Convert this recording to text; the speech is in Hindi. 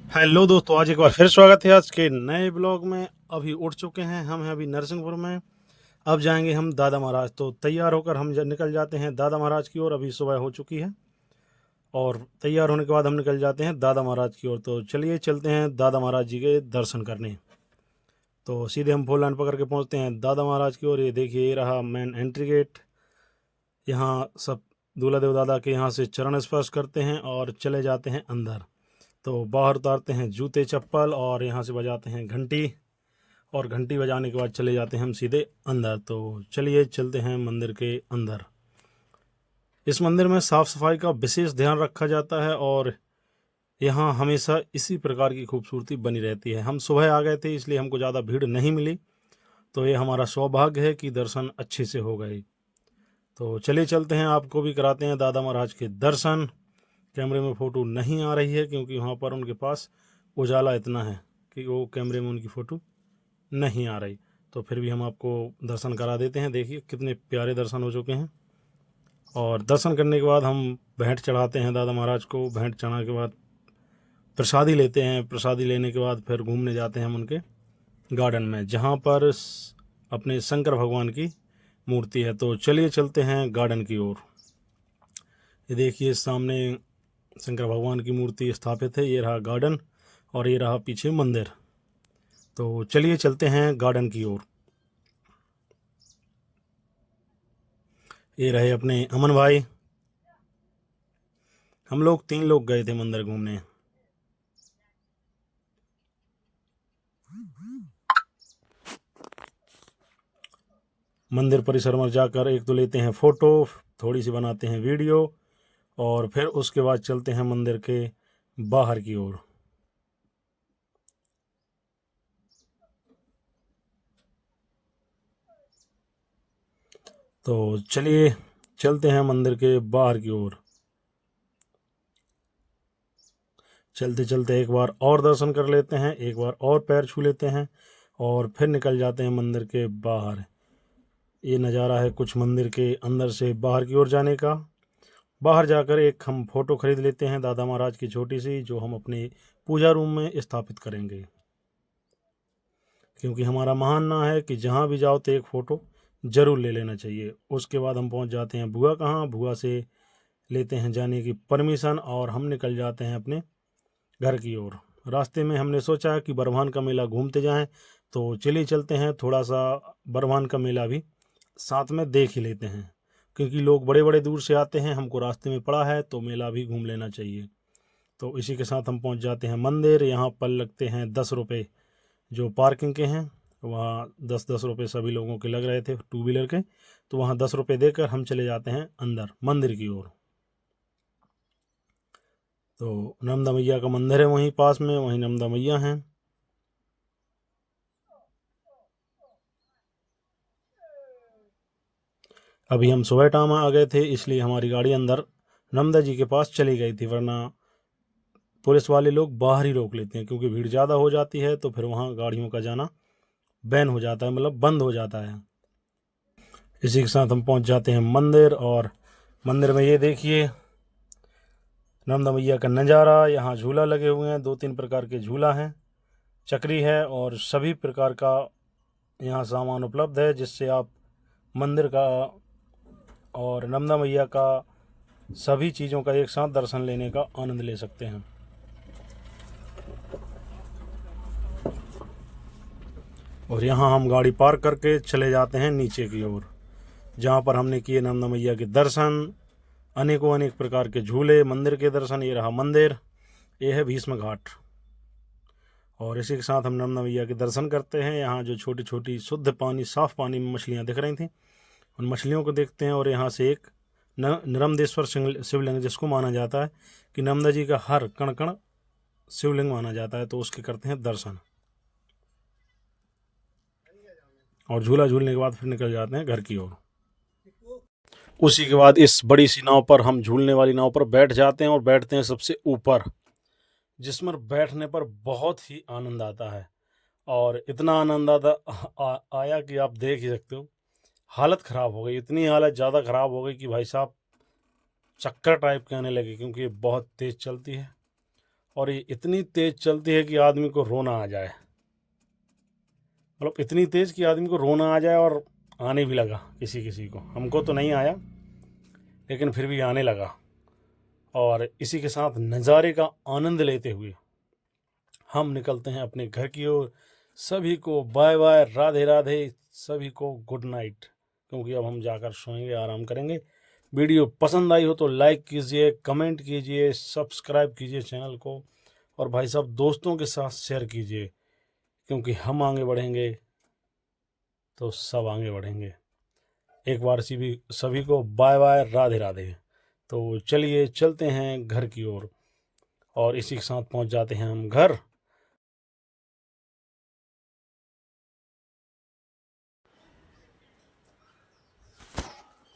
हेलो दोस्तों, आज एक बार फिर स्वागत है आज के नए ब्लॉग में। अभी उठ चुके हैं, हम हैं अभी नरसिंहपुर में। अब जाएंगे हम दादा महाराज। तो तैयार होकर हम निकल जाते हैं दादा महाराज की ओर। अभी सुबह हो चुकी है और तैयार होने के बाद हम निकल जाते हैं दादा महाराज की ओर। तो चलिए चलते हैं दादा महाराज जी के दर्शन करने। तो सीधे हम फोर लाइन पकड़ के पहुंचते हैं दादा महाराज की ओर। ये देखिए, ये रहा मेन एंट्री गेट। यहाँ सब दूल्हा देव दादा के यहाँ से चरण स्पर्श करते हैं और चले जाते हैं अंदर। तो बाहर उतारते हैं जूते चप्पल और यहाँ से बजाते हैं घंटी, और घंटी बजाने के बाद चले जाते हैं हम सीधे अंदर। तो चलिए चलते हैं मंदिर के अंदर। इस मंदिर में साफ़ सफाई का विशेष ध्यान रखा जाता है और यहाँ हमेशा इसी प्रकार की खूबसूरती बनी रहती है। हम सुबह आ गए थे, इसलिए हमको ज़्यादा भीड़ नहीं मिली। तो ये हमारा सौभाग्य है कि दर्शन अच्छे से हो गए। तो चलिए चलते हैं, आपको भी कराते हैं दादा महाराज के दर्शन। कैमरे में फ़ोटो नहीं आ रही है क्योंकि वहाँ पर उनके पास उजाला इतना है कि वो कैमरे में उनकी फ़ोटो नहीं आ रही। तो फिर भी हम आपको दर्शन करा देते हैं। देखिए कितने प्यारे दर्शन हो चुके हैं। और दर्शन करने के बाद हम भेंट चढ़ाते हैं दादा महाराज को। भेंट चढ़ाने के बाद प्रसादी लेते हैं। प्रसादी लेने के बाद फिर घूमने जाते हैं हम उनके गार्डन में, जहाँ पर अपने शंकर भगवान की मूर्ति है। तो चलिए चलते हैं गार्डन की ओर। ये देखिए सामने शंकर भगवान की मूर्ति स्थापित है। ये रहा गार्डन और ये रहा पीछे मंदिर। तो चलिए चलते हैं गार्डन की ओर। ये रहे अपने अमन भाई। हम लोग 3 लोग गए थे मंदिर घूमने। मंदिर परिसर में जाकर एक तो लेते हैं फ़ोटो, थोड़ी सी बनाते हैं वीडियो, और फिर उसके बाद चलते हैं मंदिर के बाहर की ओर। तो चलिए चलते हैं मंदिर के बाहर की ओर। चलते चलते एक बार और दर्शन कर लेते हैं, एक बार और पैर छू लेते हैं और फिर निकल जाते हैं मंदिर के बाहर। ये नज़ारा है कुछ मंदिर के अंदर से बाहर की ओर जाने का। बाहर जाकर एक हम फ़ोटो ख़रीद लेते हैं दादा महाराज की छोटी सी, जो हम अपने पूजा रूम में स्थापित करेंगे। क्योंकि हमारा मानना है कि जहाँ भी जाओ तो एक फ़ोटो ज़रूर ले लेना चाहिए। उसके बाद हम पहुँच जाते हैं भुआ कहाँ। भुआ से लेते हैं जाने की परमिशन और हम निकल जाते हैं अपने घर की ओर। रास्ते में हमने सोचा कि बरवान का मेला घूमते जाएं, तो चलिए चलते हैं थोड़ा सा बरवान का मेला भी साथ में देख ही लेते हैं। क्योंकि लोग बड़े बड़े दूर से आते हैं, हमको रास्ते में पड़ा है तो मेला भी घूम लेना चाहिए। तो इसी के साथ हम पहुंच जाते हैं मंदिर। यहाँ पर लगते हैं 10 रुपये, जो पार्किंग के हैं। वहाँ 10-10 रुपये सभी लोगों के लग रहे थे, टू व्हीलर के। तो वहाँ 10 रुपये देकर हम चले जाते हैं अंदर मंदिर की ओर। तो नर्मदा मैया का मंदिर है वहीं पास में, वहीं नर्मदा मैया हैं। अभी हम सुबह टाइम आ गए थे, इसलिए हमारी गाड़ी अंदर नर्मदा जी के पास चली गई थी, वरना पुलिस वाले लोग बाहर ही रोक लेते हैं। क्योंकि भीड़ ज़्यादा हो जाती है तो फिर वहाँ गाड़ियों का जाना बैन हो जाता है, मतलब बंद हो जाता है। इसी के साथ हम पहुँच जाते हैं मंदिर। और मंदिर में ये देखिए नर्मदा मैया का नज़ारा। यहाँ झूला लगे हुए हैं, 2-3 प्रकार के झूला हैं, चक्री है और सभी प्रकार का यहाँ सामान उपलब्ध है, जिससे आप मंदिर का और नर्मदा मैया का सभी चीज़ों का एक साथ दर्शन लेने का आनंद ले सकते हैं। और यहाँ हम गाड़ी पार्क करके चले जाते हैं नीचे की ओर, जहाँ पर हमने किए नर्मदा मैया के दर्शन, अनेकों अनेक प्रकार के झूले, मंदिर के दर्शन। ये रहा मंदिर, ये है भीष्म घाट। और इसी के साथ हम नर्मदा मैया के दर्शन करते हैं। यहाँ जो छोटी छोटी शुद्ध पानी, साफ पानी में मछलियाँ दिख रही थी, उन मछलियों को देखते हैं। और यहाँ से एक नर्मदेश्वर शिवलिंग, जिसको माना जाता है कि नर्मदा जी का हर कण कण शिवलिंग माना जाता है, तो उसके करते हैं दर्शन। और झूला झूलने के बाद फिर निकल जाते हैं घर की ओर। उसी के बाद इस बड़ी सी नाव पर, हम झूलने वाली नाव पर बैठ जाते हैं और बैठते हैं सबसे ऊपर, जिसमें बैठने पर बहुत ही आनंद आता है। और इतना आनंद आया कि आप देख ही सकते हो। हालत ख़राब हो गई, इतनी हालत ज़्यादा ख़राब हो गई कि भाई साहब चक्कर टाइप के आने लगे, क्योंकि ये बहुत तेज़ चलती है और ये इतनी तेज़ चलती है कि आदमी को रोना आ जाए, मतलब इतनी तेज़ कि आदमी को रोना आ जाए। और आने भी लगा किसी किसी को, हमको तो नहीं आया लेकिन फिर भी आने लगा। और इसी के साथ नज़ारे का आनंद लेते हुए हम निकलते हैं अपने घर की ओर। सभी को बाय बाय, राधे राधे, सभी को गुड नाइट, क्योंकि अब हम जाकर सोएंगे, आराम करेंगे। वीडियो पसंद आई हो तो लाइक कीजिए, कमेंट कीजिए, सब्सक्राइब कीजिए चैनल को, और भाई साहब दोस्तों के साथ शेयर कीजिए, क्योंकि हम आगे बढ़ेंगे तो सब आगे बढ़ेंगे। एक बार सभी को बाय बाय, राधे राधे। तो चलिए चलते हैं घर की ओर, और इसी के साथ पहुंच जाते हैं हम घर।